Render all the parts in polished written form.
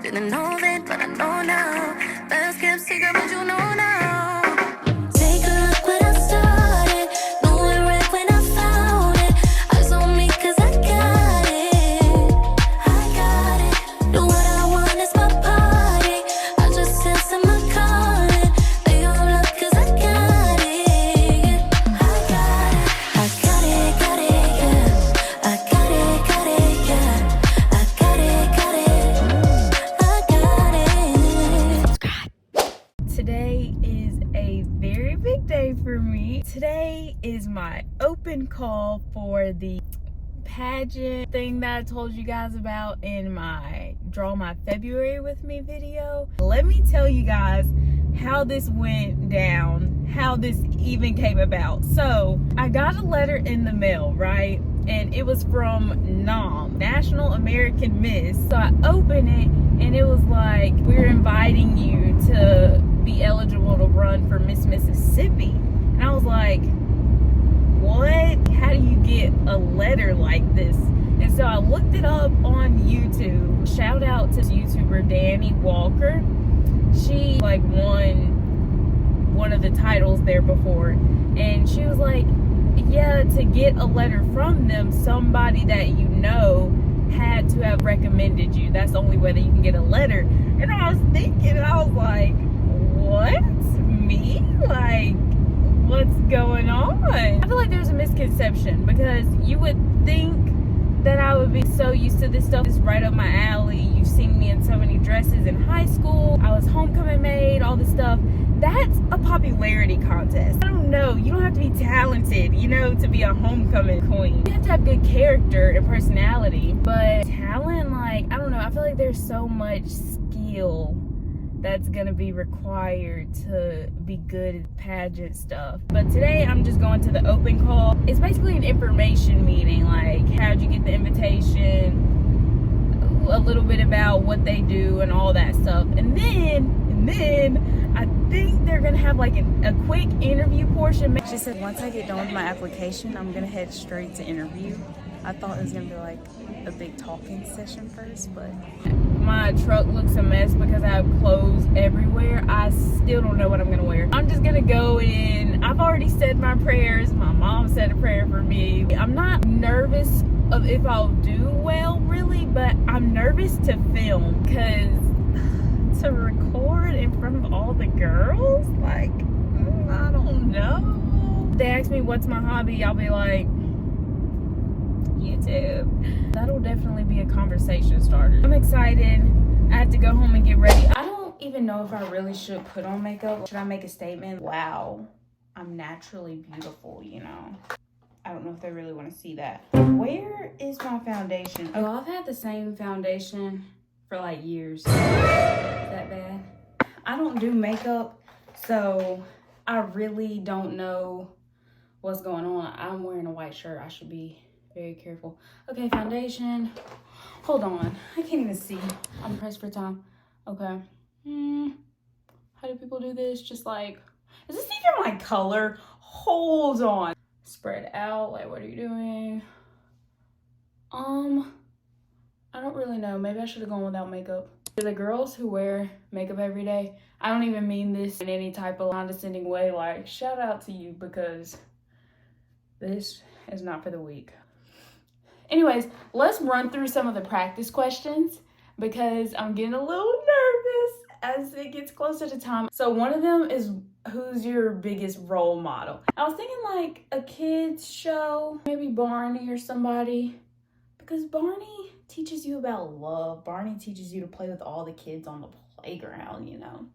Didn't know then, but I know now. Best kept secret, but you know now. Take a look what I started. Knew it right when I found it. Eyes on me 'cause I got it. I got it. Do what I want, it's my party. I just answer my calling. They all look 'cause I got it. I got it. I got it, yeah. I got it, yeah. I got it, yeah. Today is a very big day for me. Today is my open call for the pageant thing that I told you guys about in my Draw My February With Me video. Let me tell you guys how this went down, how this even came about. So I got a letter in the mail, right? And it was from NAM, National American Miss. So I opened it and it was like, we're inviting you to be eligible to run for Miss Mississippi. And I was like, what? How do you get a letter like this? And so I looked it up on YouTube. Shout out to YouTuber Danny Walker. She like won one of the titles there before. And she was like, yeah, to get a letter from them, somebody that you know had to have recommended you. That's the only way that you can get a letter. And I was thinking, and I was like, what? Me? Like, what's going on? I feel like there's a misconception because you would think that I would be so used to this stuff. It's right up my alley. You've seen me in so many dresses in high school. I was homecoming maid, all this stuff. That's a popularity contest. I don't know. You don't have to be talented, you know, to be a homecoming queen. You have to have good character and personality. But talent, like, I don't know. I feel like there's so much skill that's gonna be required to be good at pageant stuff. But today I'm just going to the open call. It's basically an information meeting, like how'd you get the invitation, a little bit about what they do and all that stuff. And then I think they're gonna have like a quick interview portion. She said once I get done with my application, I'm gonna head straight to interview. I thought it was gonna be like a big talking session first, but my truck looks a mess because I have clothes everywhere. I still don't know what I'm gonna wear. I'm just gonna go in. I've already said my prayers. My mom said a prayer for me. I'm not nervous of if I'll do well, really, but I'm nervous to film because to record in front of all the girls, like, I don't know. They ask me what's my hobby, I'll be like, YouTube. That'll definitely be a conversation starter. I'm excited. I have to go home and get ready. I don't even know if I really should put on makeup. Should I make a statement? Wow, I'm naturally beautiful, you know. I don't know if they really want to see that. Where is my foundation? Oh, I've had the same foundation for like years. Is that bad? I don't do makeup, so I really don't know what's going on. I'm wearing a white shirt. I should be very careful. Okay, foundation. Hold on. I can't even see. I'm pressed for time. Okay. How do people do this? Just like, is this even my color? Hold on. Spread out. Like, what are you doing? I don't really know. Maybe I should have gone without makeup. For the girls who wear makeup every day, I don't even mean this in any type of condescending way. Like, shout out to you because this is not for the weak. Anyways, let's run through some of the practice questions because I'm getting a little nervous as it gets closer to time. So one of them is, who's your biggest role model? I was thinking like a kid's show, maybe Barney or somebody, because Barney teaches you about love. Barney teaches you to play with all the kids on the playground, you know.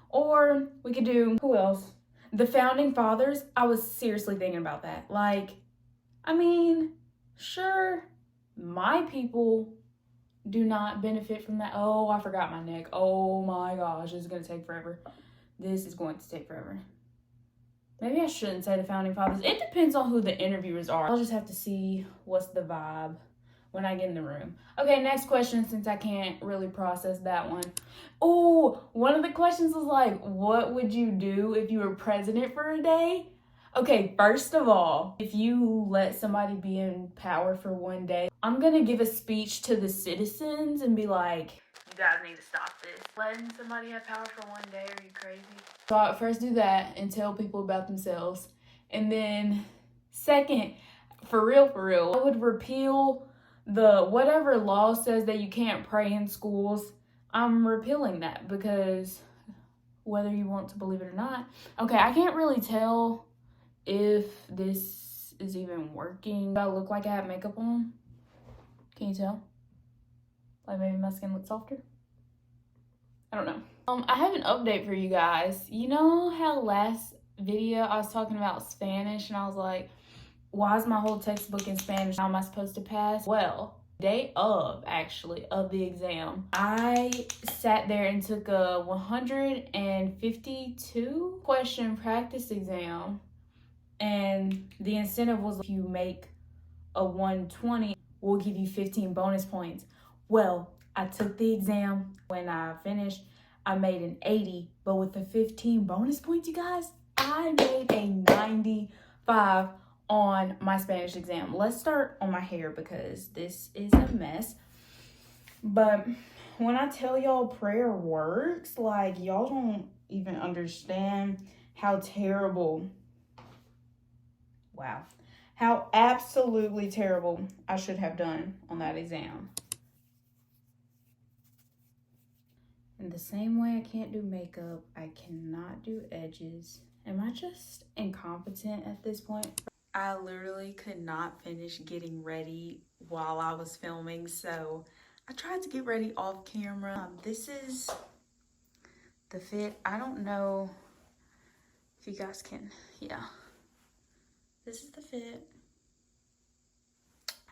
Or we could do, who else? The Founding Fathers. I was seriously thinking about that. Like, I mean, sure, my people do not benefit from that. Oh, I forgot my neck. Oh my gosh, this is going to take forever. This is going to take forever. Maybe I shouldn't say the Founding Fathers. It depends on who the interviewers are. I'll just have to see what's the vibe when I get in the room. Okay, next question, since I can't really process that one. Oh, one of the questions was like, what would you do if you were president for a day? Okay, first of all, if you let somebody be in power for one day, I'm gonna give a speech to the citizens and be like, You guys need to stop this. Letting somebody have power for one day, are you crazy? So I first do that and tell people about themselves. And then second, for real, I would repeal the whatever law says that you can't pray in schools. I'm repealing that because whether you want to believe it or not. Okay, I can't really tell if this is even working. Do I look like I have makeup on? Can you tell? Like maybe my skin looks softer? I don't know. I have an update for you guys. You know how last video I was talking about Spanish and I was like, why is my whole textbook in Spanish? How am I supposed to pass? Well, day of the exam, I sat there and took a 152 question practice exam, and the incentive was if you make a 120, we'll give you 15 bonus points. Well, I took the exam. When I finished, I made an 80, but with the 15 bonus points, you guys, I made a 95 on my Spanish exam. Let's start on my hair because this is a mess. But when I tell y'all prayer works, like y'all don't even understand how terrible, wow, how absolutely terrible I should have done on that exam. In the same way I can't do makeup, I cannot do edges. Am I just incompetent at this point? I literally could not finish getting ready while I was filming, so I tried to get ready off camera. This is the fit. I don't know if you guys can, yeah. This is the fit.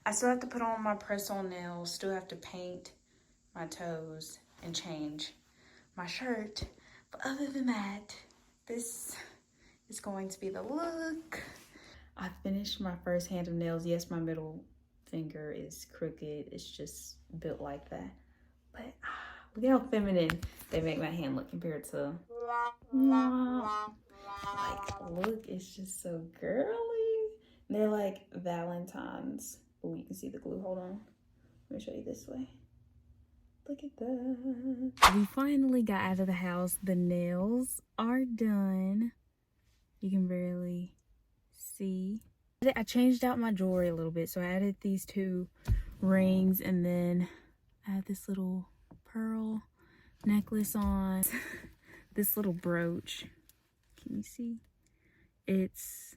I still have to put on my press-on nails, still have to paint my toes and change my shirt. But other than that, this is going to be the look. I finished my first hand of nails. Yes, my middle finger is crooked. It's just built like that. But look at how feminine they make my hand look compared to, like, look, it's just so girly. They're like Valentine's. Oh, you can see the glue. Hold on. Let me show you this way. Look at that. We finally got out of the house. The nails are done. You can barely see. I changed out my jewelry a little bit, so I added these 2 rings and then I had this little pearl necklace on. This little brooch, can you see? It's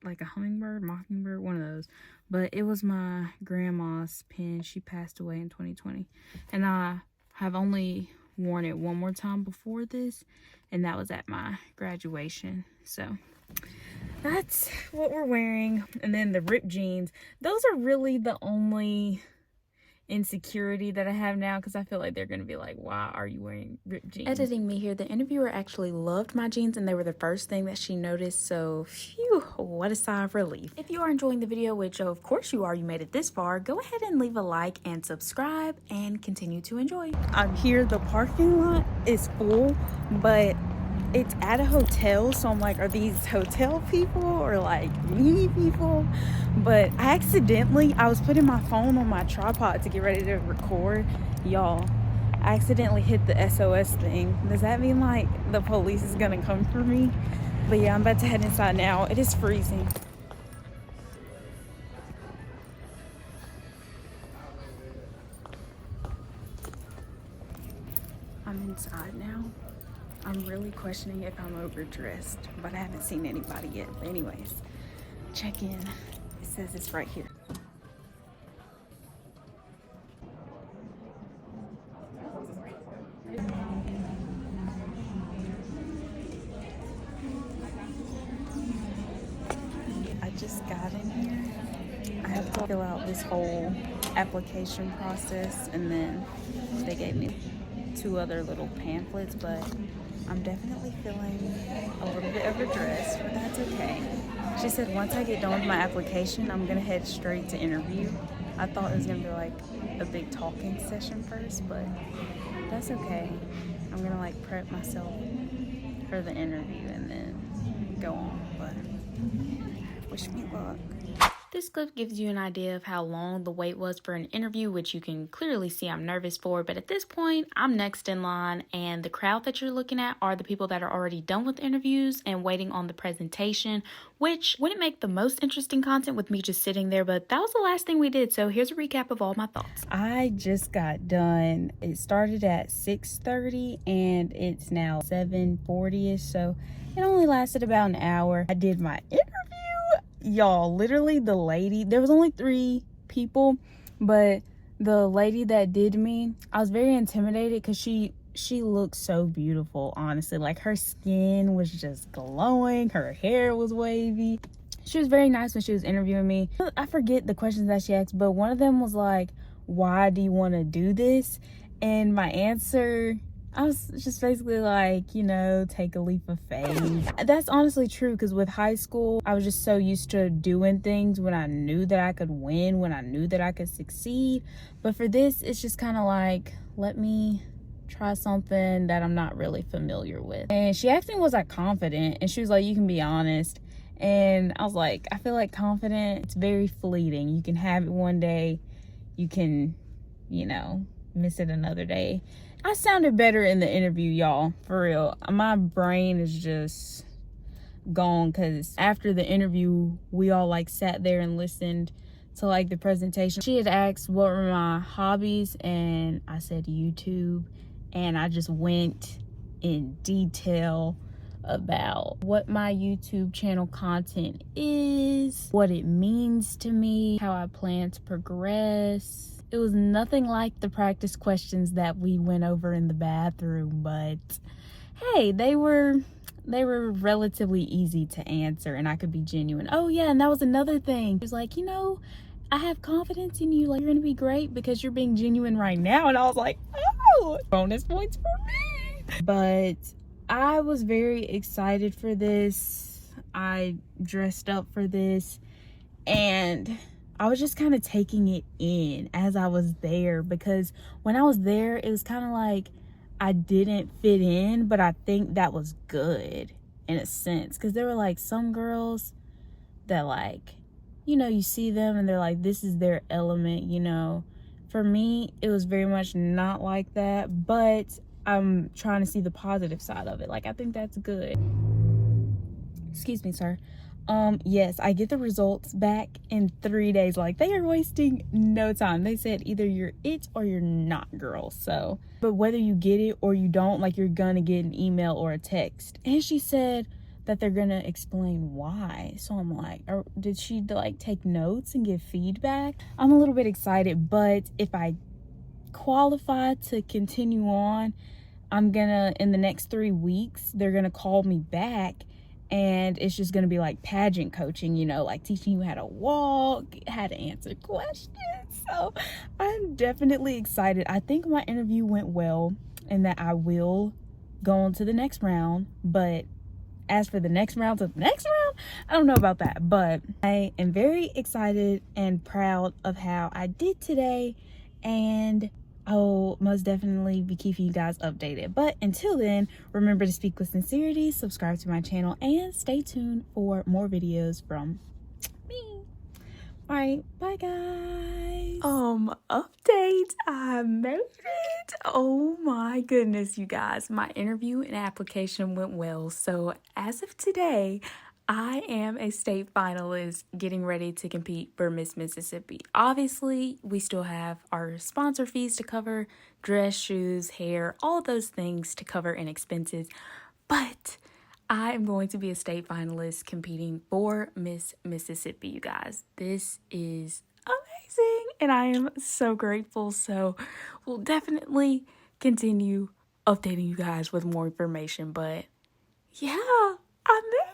like a hummingbird, mockingbird, one of those, but it was my grandma's pin. She passed away in 2020 and I have only worn it one more time before this, and that was at my graduation. So that's what we're wearing. And then the ripped jeans, those are really the only insecurity that I have now, because I feel like they're gonna be like, why are you wearing ripped jeans? Editing me here, the interviewer actually loved my jeans and they were the first thing that she noticed, so phew, what a sigh of relief. If you are enjoying the video, which of course you are, you made it this far, go ahead and leave a like and subscribe and continue to enjoy. I'm here, the parking lot is full, but it's at a hotel, so I'm like, are these hotel people or like me people? But I was putting my phone on my tripod to get ready to record. Y'all, I accidentally hit the SOS thing. Does that mean like the police is gonna come for me? But yeah, I'm about to head inside now. It is freezing. I'm inside now. I'm really questioning if I'm overdressed, but I haven't seen anybody yet. But anyways, check in. It says it's right here. I just got in here. I have to fill out this whole application process, and then they gave me 2 other little pamphlets, but I'm definitely feeling a little bit overdressed, but that's okay. She said once I get done with my application, I'm gonna head straight to interview. I thought it was gonna be like a big talking session first, but that's okay. I'm gonna like prep myself for the interview and then go on, but wish me luck. This clip gives you an idea of how long the wait was for an interview, which you can clearly see I'm nervous for, but at this point, I'm next in line, and the crowd that you're looking at are the people that are already done with interviews and waiting on the presentation, which wouldn't make the most interesting content with me just sitting there, but that was the last thing we did, so here's a recap of all my thoughts. I just got done. It started at 6:30 and it's now 7:40ish, so it only lasted about an hour. I did my interview. Y'all, literally the lady, there was only 3 people, but the lady that did me, I was very intimidated because she looked so beautiful, honestly. Like, her skin was just glowing, her hair was wavy. She was very nice when she was interviewing me. I forget the questions that she asked, but one of them was like, why do you want to do this? And my answer, I was just basically like, you know, take a leap of faith. That's honestly true, because with high school, I was just so used to doing things when I knew that I could win, when I knew that I could succeed. But for this, it's just kind of like, let me try something that I'm not really familiar with. And she asked me, was I confident? And she was like, you can be honest. And I was like, I feel like confident, it's very fleeting. You can have it one day, you can, you know, miss it another day. I sounded better in the interview, y'all, for real. My brain is just gone, because after the interview, we all like sat there and listened to like the presentation. She had asked what were my hobbies, and I said YouTube, and I just went in detail about what my YouTube channel content is, what it means to me, how I plan to progress. It was nothing like the practice questions that we went over in the bathroom, but hey, they were relatively easy to answer, and I could be genuine. Oh yeah, and that was another thing. It was like, you know, I have confidence in you, like you're gonna be great because you're being genuine right now. And I was like, oh, bonus points for me. But I was very excited for this. I dressed up for this, and I was just kind of taking it in as I was there, because when I was there, it was kind of like I didn't fit in, but I think that was good in a sense, because there were like some girls that, like, you know, you see them and they're like, this is their element, you know. For me, it was very much not like that, but I'm trying to see the positive side of it. Like, I think that's good. Excuse me, sir. Yes, I get the results back in 3 days. Like, they are wasting no time. They said either you're it or you're not, girl. So, but whether you get it or you don't, like, you're gonna get an email or a text. And she said that they're gonna explain why. So I'm like, or did she like take notes and give feedback? I'm a little bit excited, but if I qualify to continue on, I'm gonna, in the next 3 weeks, they're gonna call me back, and it's just gonna be like pageant coaching, you know, like teaching you how to walk, how to answer questions. So I'm definitely excited. I think my interview went well, and that I will go on to the next round. But as for the next round to the next round, I don't know about that. But I am very excited and proud of how I did today, and I'll most definitely be keeping you guys updated. But until then, remember to speak with sincerity, subscribe to my channel, and stay tuned for more videos from me. All right, bye guys. Update, I made it. Oh my goodness, you guys. My interview and application went well. So as of today, I am a state finalist getting ready to compete for Miss Mississippi. Obviously, we still have our sponsor fees to cover, dress, shoes, hair, all those things to cover and expenses. But I am going to be a state finalist competing for Miss Mississippi, you guys. This is amazing, and I am so grateful. So we'll definitely continue updating you guys with more information. But yeah, I'm there.